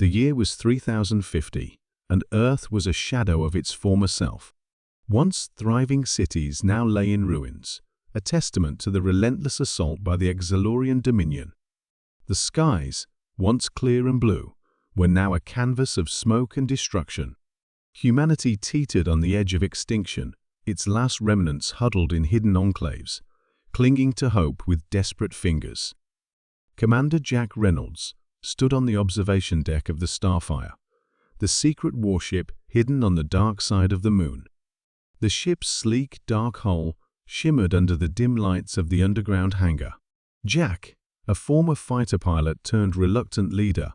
The year was 3050, and Earth was a shadow of its former self. Once thriving cities now lay in ruins, a testament to the relentless assault by the Exalorian Dominion. The skies, once clear and blue, were now a canvas of smoke and destruction. Humanity teetered on the edge of extinction, its last remnants huddled in hidden enclaves, clinging to hope with desperate fingers. Commander Jack Reynolds stood on the observation deck of the Starfire, the secret warship hidden on the dark side of the moon. The ship's sleek, dark hull shimmered under the dim lights of the underground hangar. Jack, a former fighter pilot turned reluctant leader,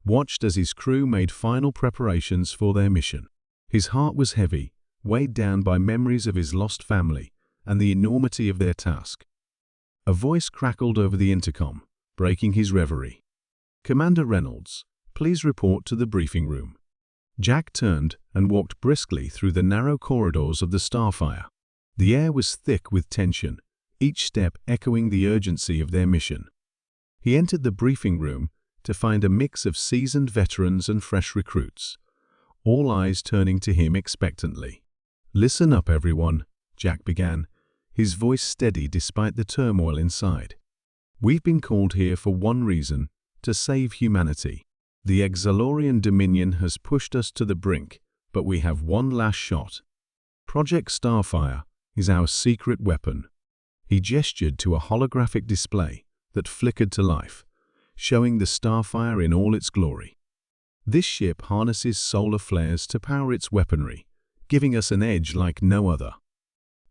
watched as his crew made final preparations for their mission. His heart was heavy, weighed down by memories of his lost family and the enormity of their task. A voice crackled over the intercom, breaking his reverie. "Commander Reynolds, please report to the briefing room." Jack turned and walked briskly through the narrow corridors of the Starfire. The air was thick with tension, each step echoing the urgency of their mission. He entered the briefing room to find a mix of seasoned veterans and fresh recruits, all eyes turning to him expectantly. "Listen up, everyone," Jack began, his voice steady despite the turmoil inside. "We've been called here for one reason: to save humanity. The Exalorian Dominion has pushed us to the brink, but we have one last shot. Project Starfire is our secret weapon." He gestured to a holographic display that flickered to life, showing the Starfire in all its glory. This ship harnesses solar flares to power its weaponry, giving us an edge like no other.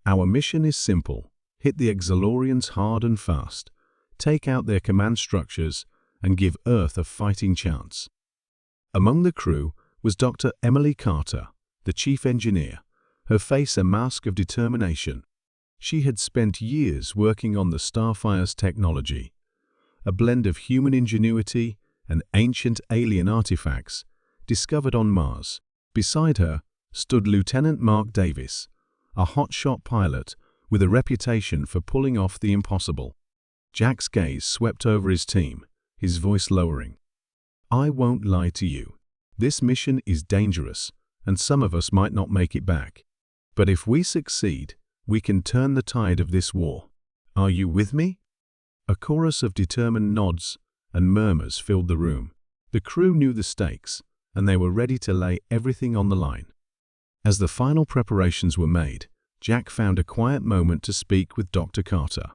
Our mission is simple: hit the Exalorians hard and fast, take out their command structures, and give Earth a fighting chance. Among the crew was Dr. Emily Carter, the chief engineer, her face a mask of determination. She had spent years working on the Starfire's technology, a blend of human ingenuity and ancient alien artifacts discovered on Mars. Beside her stood Lieutenant Mark Davis, a hotshot pilot with a reputation for pulling off the impossible. Jack's gaze swept over his team, his voice lowering. "I won't lie to you. This mission is dangerous, and some of us might not make it back. But if we succeed, we can turn the tide of this war. Are you with me?" A chorus of determined nods and murmurs filled the room. The crew knew the stakes, and they were ready to lay everything on the line. As the final preparations were made, Jack found a quiet moment to speak with Dr. Carter.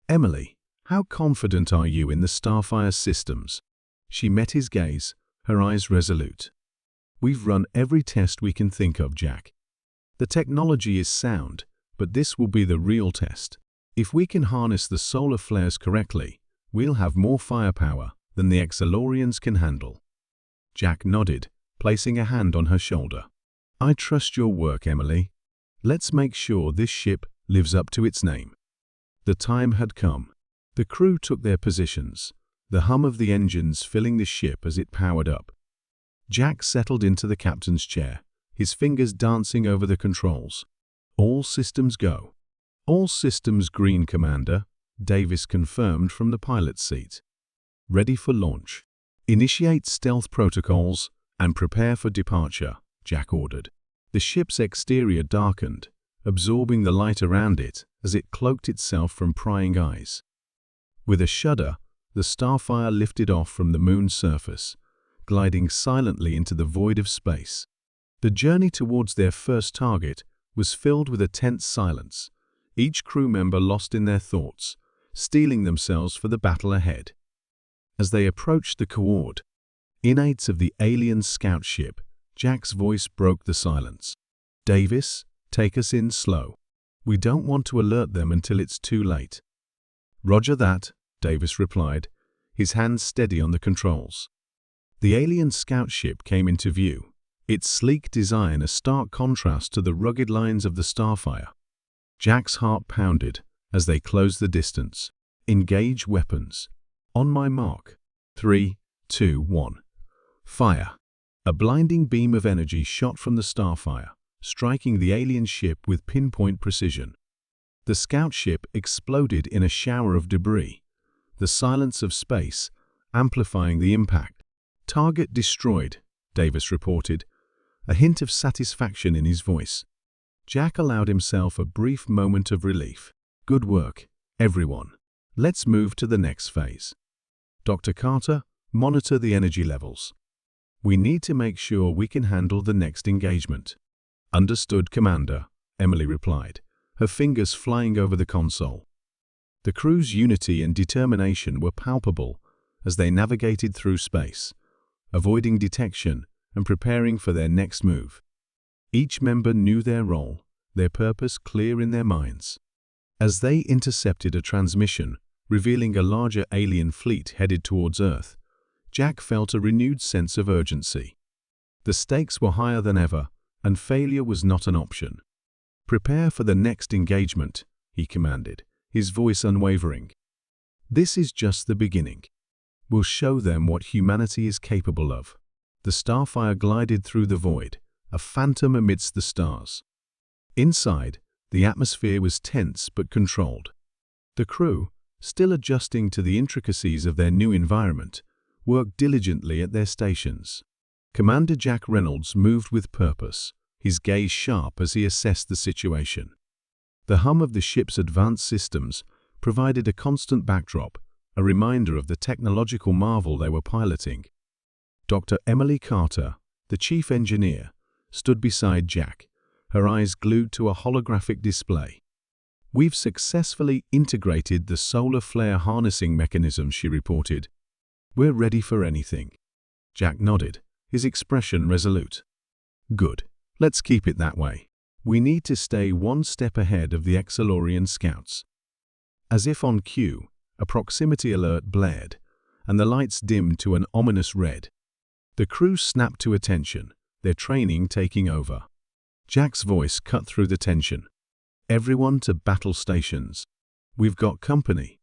"Emily, how confident are you in the Starfire's systems?" She met his gaze, her eyes resolute. "We've run every test we can think of, Jack. The technology is sound, but this will be the real test. If we can harness the solar flares correctly, we'll have more firepower than the Exalorians can handle." Jack nodded, placing a hand on her shoulder. "I trust your work, Emily. Let's make sure this ship lives up to its name." The time had come. The crew took their positions, the hum of the engines filling the ship as it powered up. Jack settled into the captain's chair, his fingers dancing over the controls. "All systems go." "All systems green, Commander," Davis confirmed from the pilot's seat. "Ready for launch. Initiate stealth protocols and prepare for departure," Jack ordered. The ship's exterior darkened, absorbing the light around it as it cloaked itself from prying eyes. With a shudder, the Starfire lifted off from the moon's surface, gliding silently into the void of space. The journey towards their first target was filled with a tense silence, each crew member lost in their thoughts, steeling themselves for the battle ahead. As they approached the coordinates of the alien scout ship, Jack's voice broke the silence. "Davis, take us in slow. We don't want to alert them until it's too late." "Roger that," Davis replied, his hands steady on the controls. The alien scout ship came into view, its sleek design a stark contrast to the rugged lines of the Starfire. Jack's heart pounded as they closed the distance. "Engage weapons. On my mark. 3, 2, 1. Fire." A blinding beam of energy shot from the Starfire, striking the alien ship with pinpoint precision. The scout ship exploded in a shower of debris, the silence of space amplifying the impact. Target destroyed, Davis reported, a hint of satisfaction in his voice. Jack allowed himself a brief moment of relief. Good work, everyone. Let's move to the next phase. Dr. Carter, monitor the energy levels. We need to make sure we can handle the next engagement. Understood, Commander, Emily replied, her fingers flying over the console. The crew's unity and determination were palpable as they navigated through space, avoiding detection and preparing for their next move. Each member knew their role, their purpose clear in their minds. As they intercepted a transmission revealing a larger alien fleet headed towards Earth, Jack felt a renewed sense of urgency. The stakes were higher than ever, and failure was not an option. Prepare for the next engagement, he commanded, his voice unwavering. This is just the beginning. We'll show them what humanity is capable of. The Starfire glided through the void, a phantom amidst the stars. Inside, the atmosphere was tense but controlled. The crew, still adjusting to the intricacies of their new environment, worked diligently at their stations. Commander Jack Reynolds moved with purpose, his gaze sharp as he assessed the situation. The hum of the ship's advanced systems provided a constant backdrop, a reminder of the technological marvel they were piloting. Dr. Emily Carter, the chief engineer, stood beside Jack, her eyes glued to a holographic display. We've successfully integrated the solar flare harnessing mechanism, she reported. We're ready for anything. Jack nodded, his expression resolute. Good. Let's keep it that way. We need to stay one step ahead of the Exalorian scouts. As if on cue, a proximity alert blared, and the lights dimmed to an ominous red. The crew snapped to attention, their training taking over. Jack's voice cut through the tension. Everyone to battle stations. We've got company.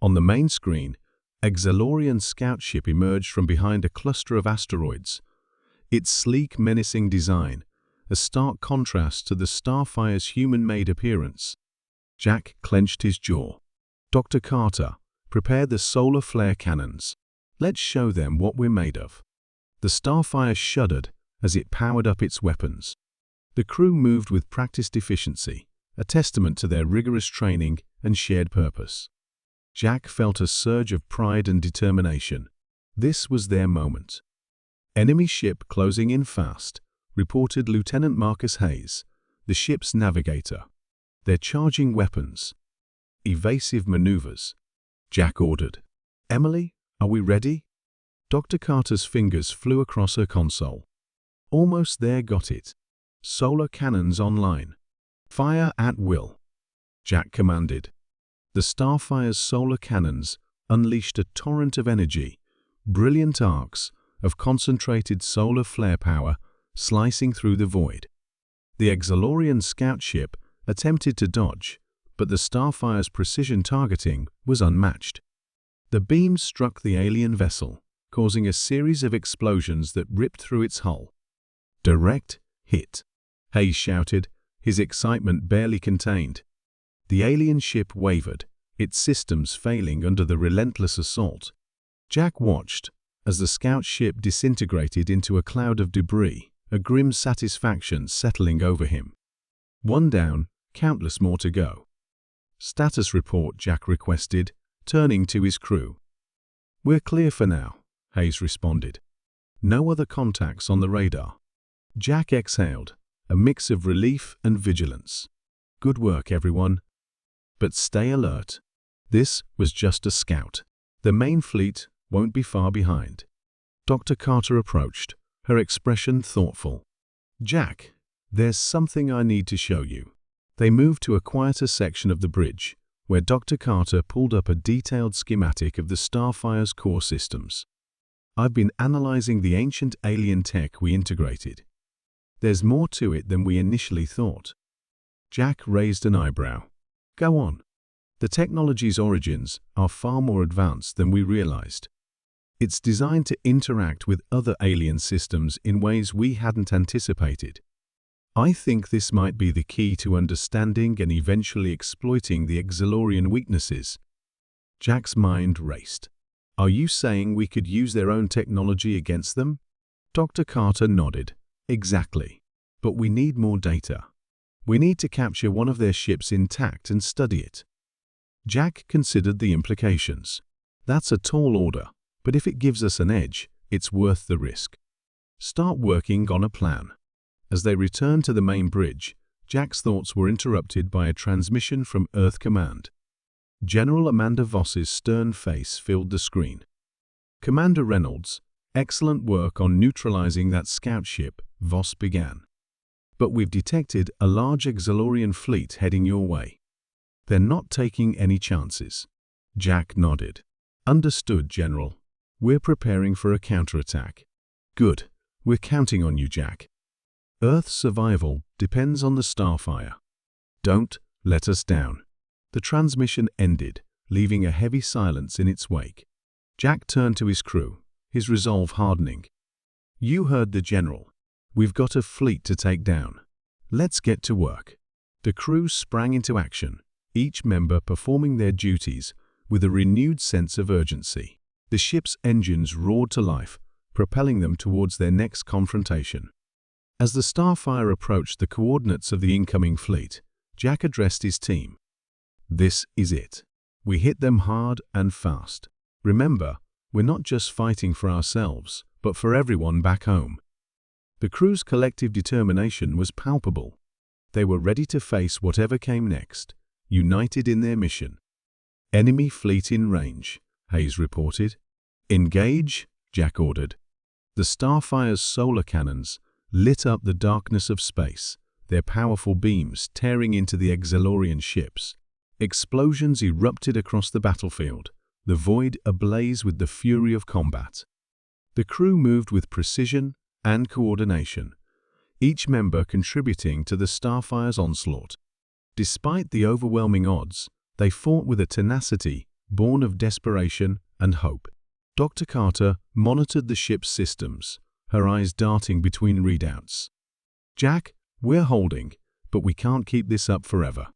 On the main screen, a Exalorian scout ship emerged from behind a cluster of asteroids. Its sleek, menacing design, a stark contrast to the Starfire's human-made appearance. Jack clenched his jaw. Dr. Carter, prepare the solar flare cannons. Let's show them what we're made of. The Starfire shuddered as it powered up its weapons. The crew moved with practiced efficiency, a testament to their rigorous training and shared purpose. Jack felt a surge of pride and determination. This was their moment. Enemy ship closing in fast, reported Lieutenant Marcus Hayes, the ship's navigator. They're charging weapons. Evasive maneuvers. Jack ordered. Emily, are we ready? Dr. Carter's fingers flew across her console. Almost there, got it. Solar cannons online. Fire at will. Jack commanded. The Starfire's solar cannons unleashed a torrent of energy, brilliant arcs of concentrated solar flare power slicing through the void. The Exalorian scout ship attempted to dodge, but the Starfire's precision targeting was unmatched. The beams struck the alien vessel, causing a series of explosions that ripped through its hull. Direct hit, Hayes shouted, his excitement barely contained. The alien ship wavered, its systems failing under the relentless assault. Jack watched as the scout ship disintegrated into a cloud of debris, a grim satisfaction settling over him. One down, countless more to go. Status report, Jack requested, turning to his crew. We're clear for now, Hayes responded. No other contacts on the radar. Jack exhaled, a mix of relief and vigilance. Good work, everyone. But stay alert. This was just a scout. The main fleet won't be far behind. Dr. Carter approached, her expression thoughtful. Jack, there's something I need to show you. They moved to a quieter section of the bridge, where Dr. Carter pulled up a detailed schematic of the Starfire's core systems. I've been analyzing the ancient alien tech we integrated. There's more to it than we initially thought. Jack raised an eyebrow. Go on. The technology's origins are far more advanced than we realized. It's designed to interact with other alien systems in ways we hadn't anticipated. I think this might be the key to understanding and eventually exploiting the Exalorian weaknesses. Jack's mind raced. Are you saying we could use their own technology against them? Dr. Carter nodded. Exactly. But we need more data. We need to capture one of their ships intact and study it. Jack considered the implications. That's a tall order, but if it gives us an edge, it's worth the risk. Start working on a plan. As they returned to the main bridge, Jack's thoughts were interrupted by a transmission from Earth Command. General Amanda Voss's stern face filled the screen. Commander Reynolds, excellent work on neutralizing that scout ship, Voss began. But we've detected a large Exalorian fleet heading your way. They're not taking any chances. Jack nodded. Understood, General. We're preparing for a counterattack. Good. We're counting on you, Jack. Earth's survival depends on the Starfire. Don't let us down. The transmission ended, leaving a heavy silence in its wake. Jack turned to his crew, his resolve hardening. You heard the General. We've got a fleet to take down. Let's get to work. The crew sprang into action, each member performing their duties with a renewed sense of urgency. The ship's engines roared to life, propelling them towards their next confrontation. As the Starfire approached the coordinates of the incoming fleet, Jack addressed his team. This is it. We hit them hard and fast. Remember, we're not just fighting for ourselves, but for everyone back home. The crew's collective determination was palpable. They were ready to face whatever came next, united in their mission. Enemy fleet in range, Hayes reported. Engage, Jack ordered. The Starfire's solar cannons lit up the darkness of space, their powerful beams tearing into the Exalorian ships. Explosions erupted across the battlefield, the void ablaze with the fury of combat. The crew moved with precision and coordination, each member contributing to the Starfire's onslaught. Despite the overwhelming odds, they fought with a tenacity born of desperation and hope. Dr. Carter monitored the ship's systems, her eyes darting between readouts. Jack, we're holding, but we can't keep this up forever.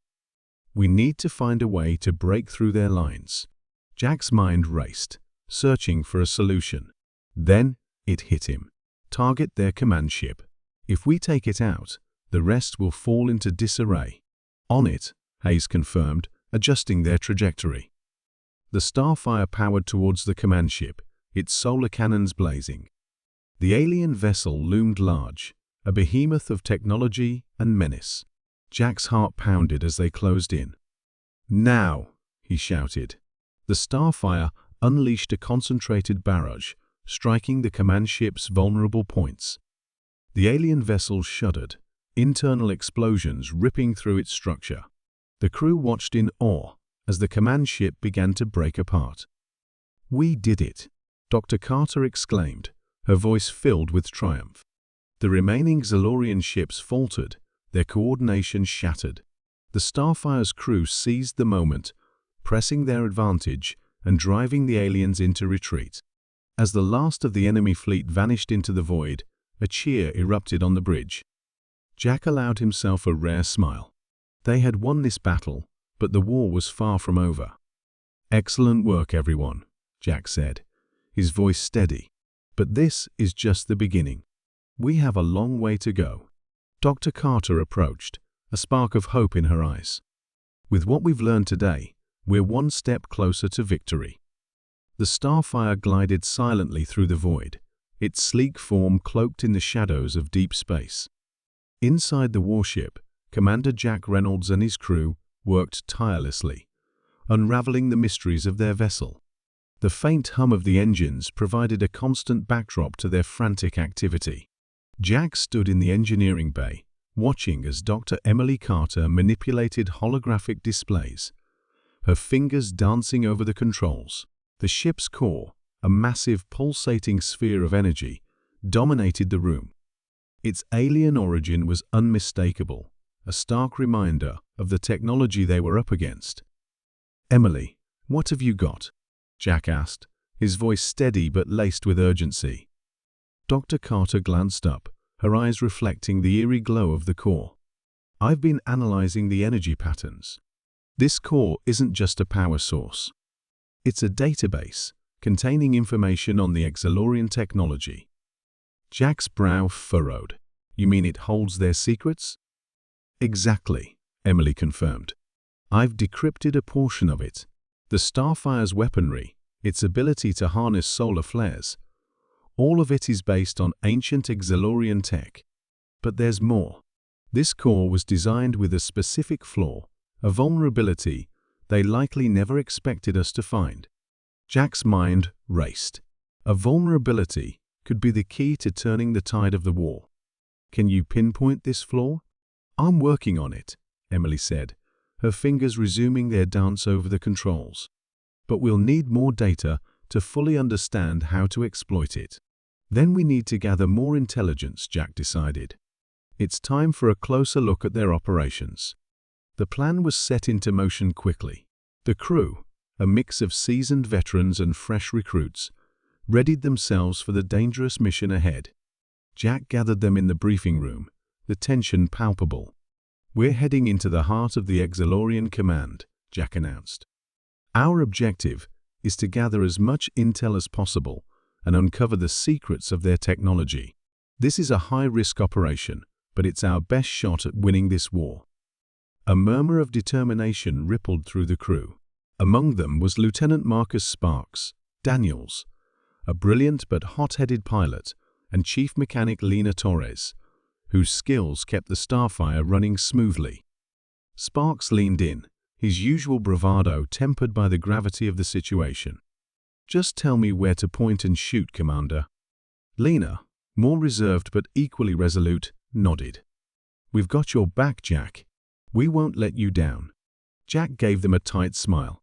We need to find a way to break through their lines. Jack's mind raced, searching for a solution. Then it hit him. Target their command ship. If we take it out, the rest will fall into disarray. On it, Hayes confirmed, adjusting their trajectory. The Starfire powered towards the command ship, its solar cannons blazing. The alien vessel loomed large, a behemoth of technology and menace. Jack's heart pounded as they closed in. Now, he shouted. The Starfire unleashed a concentrated barrage, striking the command ship's vulnerable points. The alien vessel shuddered, internal explosions ripping through its structure. The crew watched in awe as the command ship began to break apart. We did it, Dr. Carter exclaimed, her voice filled with triumph. The remaining Xalorian ships faltered, their coordination shattered. The Starfire's crew seized the moment, pressing their advantage and driving the aliens into retreat. As the last of the enemy fleet vanished into the void, a cheer erupted on the bridge. Jack allowed himself a rare smile. They had won this battle, but the war was far from over. Excellent work, everyone, Jack said, his voice steady. But this is just the beginning. We have a long way to go. Dr. Carter approached, a spark of hope in her eyes. With what we've learned today, we're one step closer to victory. The Starfire glided silently through the void, its sleek form cloaked in the shadows of deep space. Inside the warship, Commander Jack Reynolds and his crew worked tirelessly, unraveling the mysteries of their vessel. The faint hum of the engines provided a constant backdrop to their frantic activity. Jack stood in the engineering bay, watching as Dr. Emily Carter manipulated holographic displays, her fingers dancing over the controls. The ship's core, a massive pulsating sphere of energy, dominated the room. Its alien origin was unmistakable, a stark reminder of the technology they were up against. "Emily, what have you got?" Jack asked, his voice steady but laced with urgency. Dr. Carter glanced up, her eyes reflecting the eerie glow of the core. "I've been analyzing the energy patterns. This core isn't just a power source. It's a database, containing information on the Exalorian technology. Jack's brow furrowed. You mean it holds their secrets? Exactly, Emily confirmed. I've decrypted a portion of it. The Starfire's weaponry, its ability to harness solar flares. All of it is based on ancient Exalorian tech. But there's more. This core was designed with a specific flaw, a vulnerability they likely never expected us to find. Jack's mind raced. A vulnerability could be the key to turning the tide of the war. Can you pinpoint this flaw? I'm working on it, Emily said, her fingers resuming their dance over the controls. But we'll need more data to fully understand how to exploit it. Then we need to gather more intelligence, Jack decided. It's time for a closer look at their operations. The plan was set into motion quickly. The crew, a mix of seasoned veterans and fresh recruits, readied themselves for the dangerous mission ahead. Jack gathered them in the briefing room, the tension palpable. We're heading into the heart of the Exalorian command, Jack announced. Our objective is to gather as much intel as possible and uncover the secrets of their technology. This is a high-risk operation, but it's our best shot at winning this war. A murmur of determination rippled through the crew. Among them was Lieutenant Marcus Sparks, Daniels, a brilliant but hot-headed pilot, and Chief Mechanic Lena Torres, whose skills kept the Starfire running smoothly. Sparks leaned in, his usual bravado tempered by the gravity of the situation. Just tell me where to point and shoot, Commander. Lena, more reserved but equally resolute, nodded. We've got your back, Jack. We won't let you down. Jack gave them a tight smile.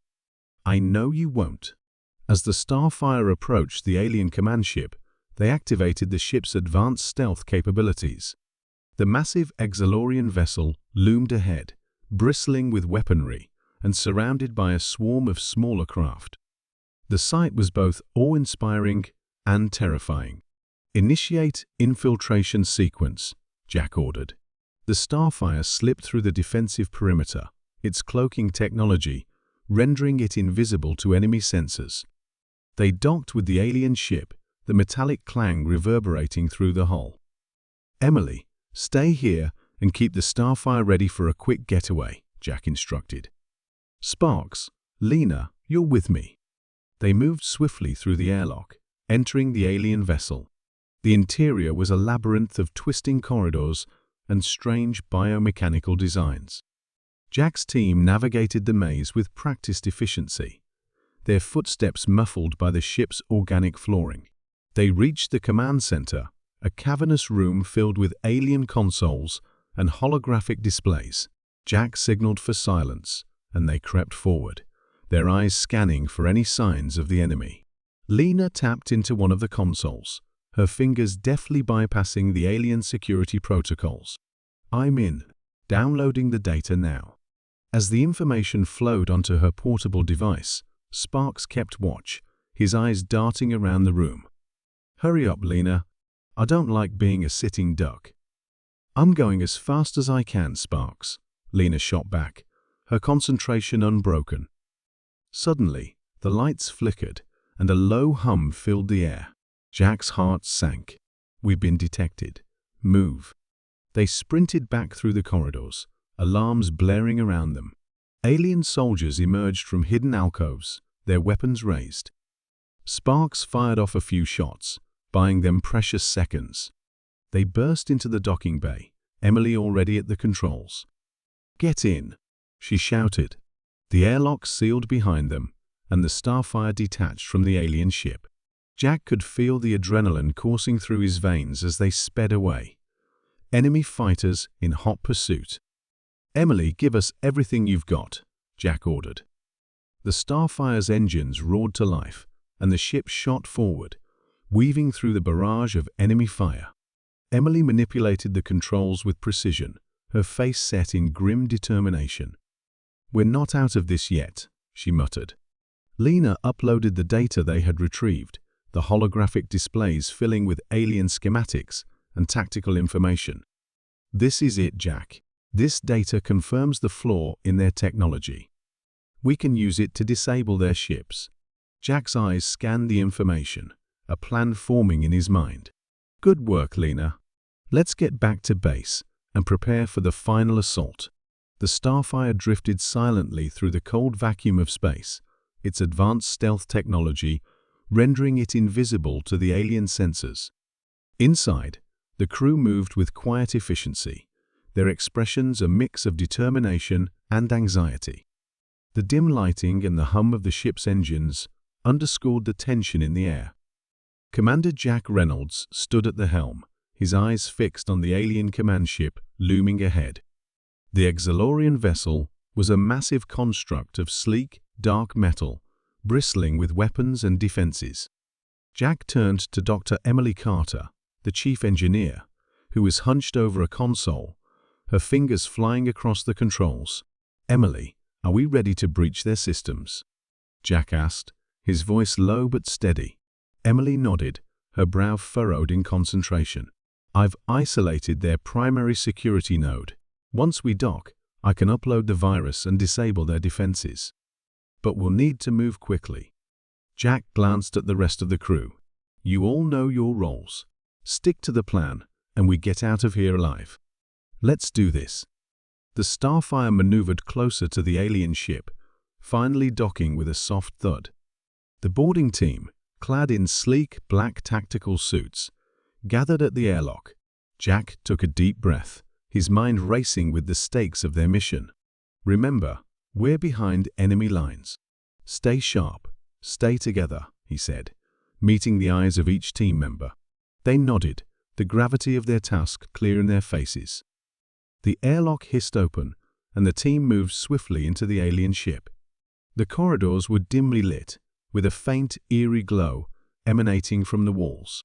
I know you won't. As the Starfire approached the alien command ship, they activated the ship's advanced stealth capabilities. The massive Exalorian vessel loomed ahead, bristling with weaponry and surrounded by a swarm of smaller craft. The sight was both awe-inspiring and terrifying. Initiate infiltration sequence, Jack ordered. The Starfire slipped through the defensive perimeter, its cloaking technology rendering it invisible to enemy sensors. They docked with the alien ship, the metallic clang reverberating through the hull. Emily, stay here and keep the Starfire ready for a quick getaway, Jack instructed. Sparks, Lena, you're with me. They moved swiftly through the airlock, entering the alien vessel. The interior was a labyrinth of twisting corridors and strange biomechanical designs. Jack's team navigated the maze with practiced efficiency, their footsteps muffled by the ship's organic flooring. They reached the command center, a cavernous room filled with alien consoles and holographic displays. Jack signaled for silence, and they crept forward, their eyes scanning for any signs of the enemy. Lena tapped into one of the consoles, her fingers deftly bypassing the alien security protocols. I'm in. Downloading the data now. As the information flowed onto her portable device, Sparks kept watch, his eyes darting around the room. Hurry up, Lena. I don't like being a sitting duck. I'm going as fast as I can, Sparks, Lena shot back, her concentration unbroken. Suddenly, the lights flickered, and a low hum filled the air. Jack's heart sank. We've been detected. Move. They sprinted back through the corridors, alarms blaring around them. Alien soldiers emerged from hidden alcoves, their weapons raised. Sparks fired off a few shots, buying them precious seconds. They burst into the docking bay, Emily already at the controls. Get in, she shouted. The airlock sealed behind them, and the Starfire detached from the alien ship. Jack could feel the adrenaline coursing through his veins as they sped away. Enemy fighters in hot pursuit. Emily, give us everything you've got, Jack ordered. The Starfire's engines roared to life, and the ship shot forward, weaving through the barrage of enemy fire. Emily manipulated the controls with precision, her face set in grim determination. We're not out of this yet, she muttered. Lena uploaded the data they had retrieved, the holographic displays filling with alien schematics and tactical information. This is it, Jack. This data confirms the flaw in their technology. We can use it to disable their ships. Jack's eyes scanned the information, a plan forming in his mind. Good work, Lena. Let's get back to base and prepare for the final assault. The Starfire drifted silently through the cold vacuum of space, its advanced stealth technology rendering it invisible to the alien sensors. Inside, the crew moved with quiet efficiency, their expressions a mix of determination and anxiety. The dim lighting and the hum of the ship's engines underscored the tension in the air. Commander Jack Reynolds stood at the helm, his eyes fixed on the alien command ship looming ahead. The Exalorian vessel was a massive construct of sleek, dark metal, bristling with weapons and defenses. Jack turned to Dr. Emily Carter, the chief engineer, who was hunched over a console, her fingers flying across the controls. "Emily, are we ready to breach their systems?" Jack asked, his voice low but steady. Emily nodded, her brow furrowed in concentration. "I've isolated their primary security node. Once we dock, I can upload the virus and disable their defenses. But we'll need to move quickly." Jack glanced at the rest of the crew. "You all know your roles. Stick to the plan, and we get out of here alive. Let's do this." The Starfire maneuvered closer to the alien ship, finally docking with a soft thud. The boarding team, clad in sleek black tactical suits, gathered at the airlock. Jack took a deep breath, his mind racing with the stakes of their mission. "Remember, we're behind enemy lines. Stay sharp, stay together," he said, meeting the eyes of each team member. They nodded, the gravity of their task clear in their faces. The airlock hissed open, and the team moved swiftly into the alien ship. The corridors were dimly lit, with a faint, eerie glow emanating from the walls.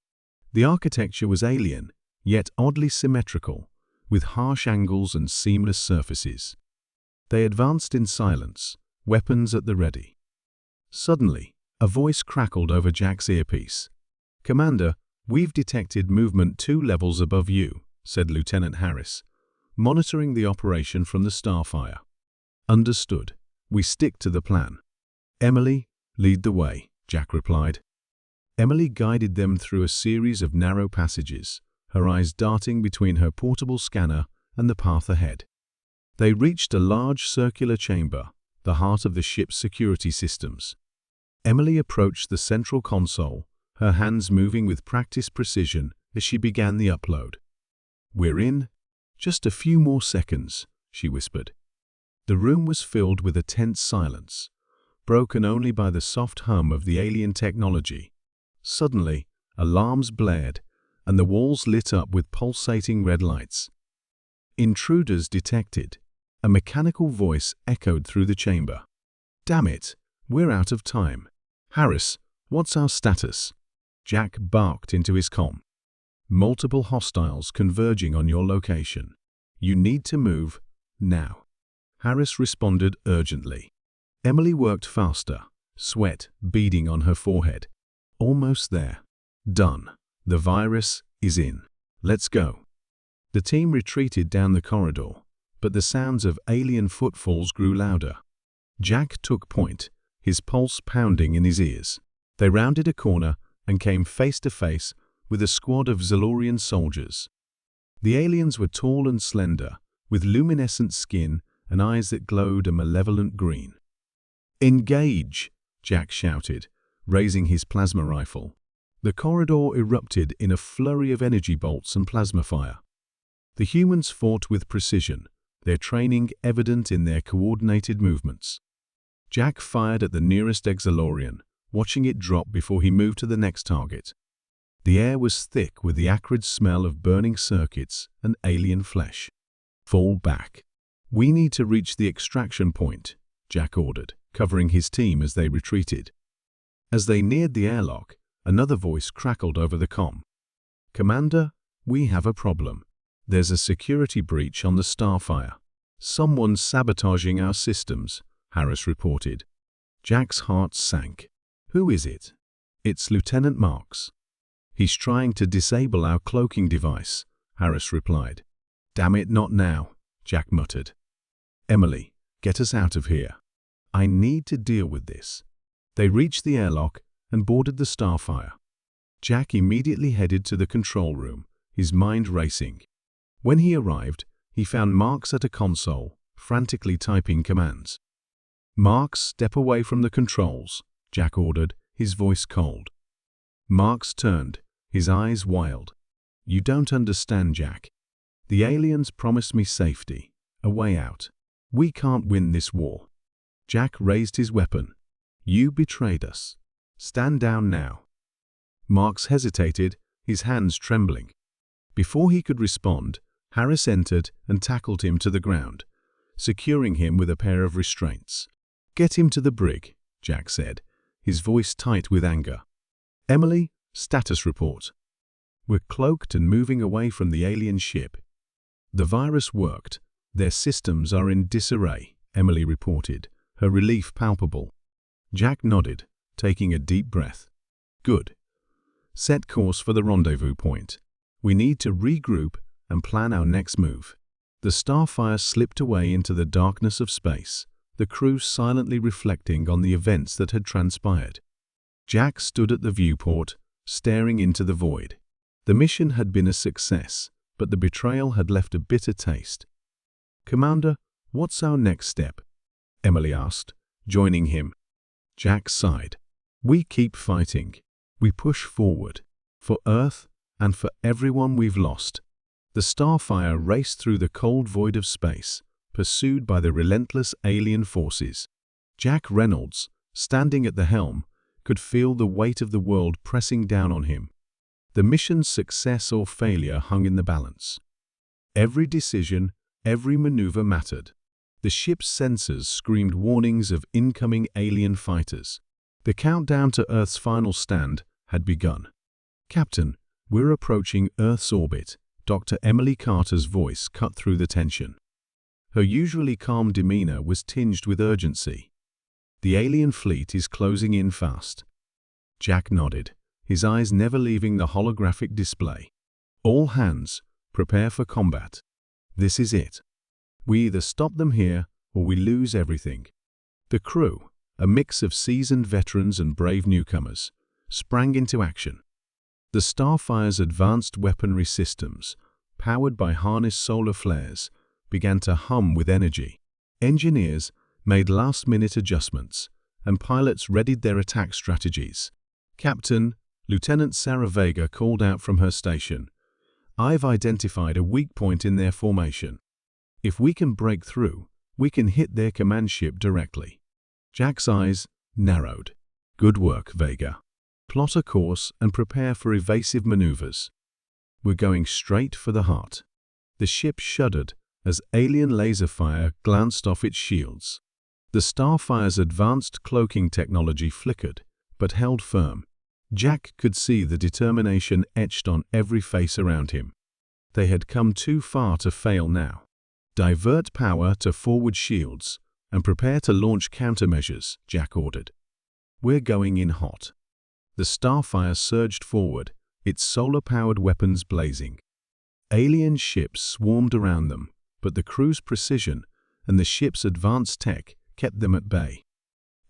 The architecture was alien, yet oddly symmetrical, with harsh angles and seamless surfaces. They advanced in silence, weapons at the ready. Suddenly, a voice crackled over Jack's earpiece. "Commander, we've detected movement 2 levels above you," said Lieutenant Harris, monitoring the operation from the Starfire. "Understood. We stick to the plan." "Emily, lead the way," Jack replied. Emily guided them through a series of narrow passages, her eyes darting between her portable scanner and the path ahead. They reached a large circular chamber, the heart of the ship's security systems. Emily approached the central console, her hands moving with practiced precision as she began the upload. "We're in. Just a few more seconds," she whispered. The room was filled with a tense silence, broken only by the soft hum of the alien technology. Suddenly, alarms blared, and the walls lit up with pulsating red lights. "Intruders detected," a mechanical voice echoed through the chamber. "Damn it, we're out of time. Harris, what's our status?" Jack barked into his comm. "Multiple hostiles converging on your location. You need to move, now." Harris responded urgently. Emily worked faster, sweat beading on her forehead. "Almost there. Done. The virus is in. Let's go." The team retreated down the corridor, but the sounds of alien footfalls grew louder. Jack took point, his pulse pounding in his ears. They rounded a corner and came face to face with a squad of Zalorian soldiers. The aliens were tall and slender, with luminescent skin and eyes that glowed a malevolent green. "Engage!" Jack shouted, raising his plasma rifle. The corridor erupted in a flurry of energy bolts and plasma fire. The humans fought with precision, their training evident in their coordinated movements. Jack fired at the nearest Exalorian, watching it drop before he moved to the next target. The air was thick with the acrid smell of burning circuits and alien flesh. "Fall back. We need to reach the extraction point," Jack ordered, covering his team as they retreated. As they neared the airlock, another voice crackled over the comm. "Commander, we have a problem. There's a security breach on the Starfire. Someone's sabotaging our systems," Harris reported. Jack's heart sank. "Who is it?" "It's Lieutenant Marks. He's trying to disable our cloaking device," Harris replied. "Damn it, not now," Jack muttered. "Emily, get us out of here. I need to deal with this." They reached the airlock and boarded the Starfire. Jack immediately headed to the control room, his mind racing. When he arrived, he found Marks at a console, frantically typing commands. "Marks, step away from the controls," Jack ordered, his voice cold. Marks turned, his eyes wild. "You don't understand, Jack. The aliens promised me safety, a way out. We can't win this war." Jack raised his weapon. "You betrayed us. Stand down now." Marks hesitated, his hands trembling. Before he could respond, Harris entered and tackled him to the ground, securing him with a pair of restraints. "Get him to the brig," Jack said, his voice tight with anger. "Emily, status report." "We're cloaked and moving away from the alien ship." "The virus worked. Their systems are in disarray," Emily reported, her relief palpable. Jack nodded, taking a deep breath. "Good. Set course for the rendezvous point. We need to regroup and plan our next move." The Starfire slipped away into the darkness of space, the crew silently reflecting on the events that had transpired. Jack stood at the viewport, staring into the void. The mission had been a success, but the betrayal had left a bitter taste. "Commander, what's our next step?" Emily asked, joining him. Jack sighed. "We keep fighting. We push forward. For Earth and for everyone we've lost." The Starfire raced through the cold void of space, pursued by the relentless alien forces. Jack Reynolds, standing at the helm, could feel the weight of the world pressing down on him. The mission's success or failure hung in the balance. Every decision, every maneuver mattered. The ship's sensors screamed warnings of incoming alien fighters. The countdown to Earth's final stand had begun. "Captain, we're approaching Earth's orbit," Dr. Emily Carter's voice cut through the tension. Her usually calm demeanor was tinged with urgency. "The alien fleet is closing in fast." Jack nodded, his eyes never leaving the holographic display. "All hands, prepare for combat. This is it. We either stop them here or we lose everything." The crew, a mix of seasoned veterans and brave newcomers, sprang into action. The Starfire's advanced weaponry systems, powered by harnessed solar flares, began to hum with energy. Engineers made last-minute adjustments, and pilots readied their attack strategies. "Captain," Lieutenant Sarah Vega called out from her station, "I've identified a weak point in their formation. If we can break through, we can hit their command ship directly." Jack's eyes narrowed. "Good work, Vega. Plot a course and prepare for evasive maneuvers. We're going straight for the heart." The ship shuddered as alien laser fire glanced off its shields. The Starfire's advanced cloaking technology flickered, but held firm. Jack could see the determination etched on every face around him. They had come too far to fail now. "Divert power to forward shields and prepare to launch countermeasures," Jack ordered. "We're going in hot." The Starfire surged forward, its solar-powered weapons blazing. Alien ships swarmed around them, but the crew's precision and the ship's advanced tech kept them at bay.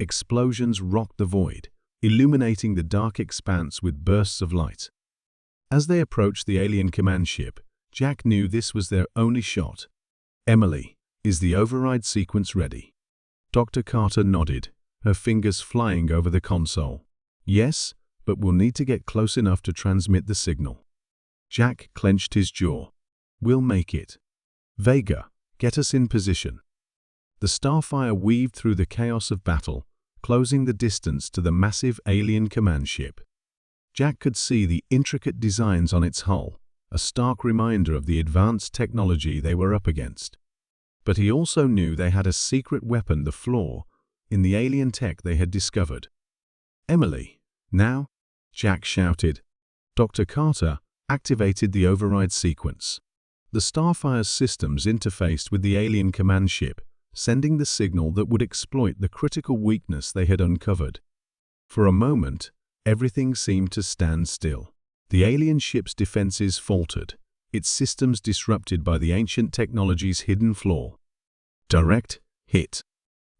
Explosions rocked the void, illuminating the dark expanse with bursts of light. As they approached the alien command ship, Jack knew this was their only shot. "Emily, is the override sequence ready?" Dr. Carter nodded, her fingers flying over the console. "Yes, but we'll need to get close enough to transmit the signal." Jack clenched his jaw. "We'll make it. Vega, get us in position." The Starfire weaved through the chaos of battle, closing the distance to the massive alien command ship. Jack could see the intricate designs on its hull, a stark reminder of the advanced technology they were up against. But he also knew they had a secret weapon, the flaw, in the alien tech they had discovered. "Emily, now?" Jack shouted. Dr. Carter activated the override sequence. The Starfire's systems interfaced with the alien command ship, sending the signal that would exploit the critical weakness they had uncovered. For a moment, everything seemed to stand still. The alien ship's defenses faltered, its systems disrupted by the ancient technology's hidden flaw. "Direct hit,"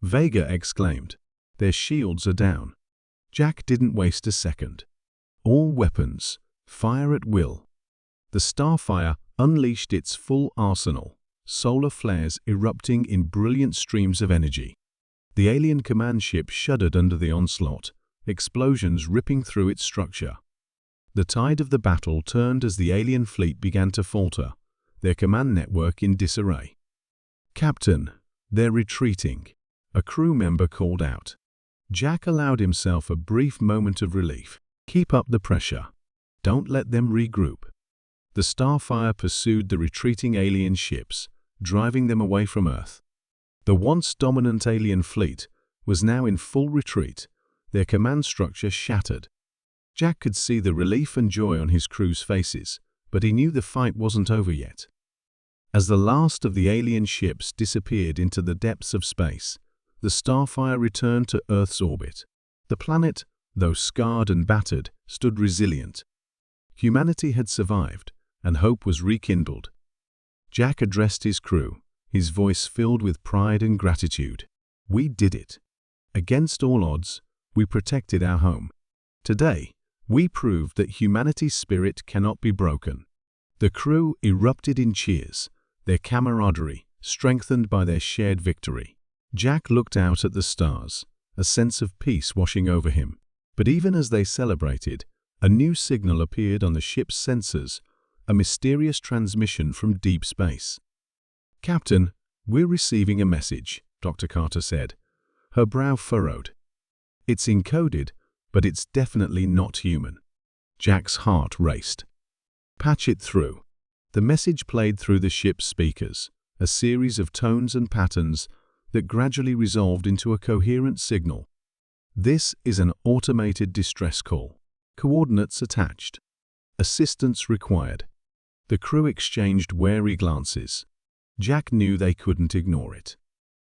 Vega exclaimed. "Their shields are down." Jack didn't waste a second. All weapons, fire at will. The Starfire unleashed its full arsenal, solar flares erupting in brilliant streams of energy. The alien command ship shuddered under the onslaught, explosions ripping through its structure. The tide of the battle turned as the alien fleet began to falter, their command network in disarray. "Captain, they're retreating," a crew member called out. Jack allowed himself a brief moment of relief. "Keep up the pressure. Don't let them regroup." The Starfire pursued the retreating alien ships, driving them away from Earth. The once dominant alien fleet was now in full retreat, their command structure shattered. Jack could see the relief and joy on his crew's faces, but he knew the fight wasn't over yet. As the last of the alien ships disappeared into the depths of space, the Starfire returned to Earth's orbit. The planet, though scarred and battered, stood resilient. Humanity had survived, and hope was rekindled. Jack addressed his crew, his voice filled with pride and gratitude. "We did it. Against all odds, we protected our home. Today, we proved that humanity's spirit cannot be broken." The crew erupted in cheers, their camaraderie strengthened by their shared victory. Jack looked out at the stars, a sense of peace washing over him. But even as they celebrated, a new signal appeared on the ship's sensors, a mysterious transmission from deep space. "Captain, we're receiving a message," Dr. Carter said, her brow furrowed. "It's encoded, but it's definitely not human." Jack's heart raced. "Patch it through." The message played through the ship's speakers, a series of tones and patterns that gradually resolved into a coherent signal. "This is an automated distress call. Coordinates attached. Assistance required." The crew exchanged wary glances. Jack knew they couldn't ignore it.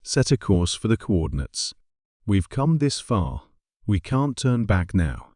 "Set a course for the coordinates. We've come this far. We can't turn back now."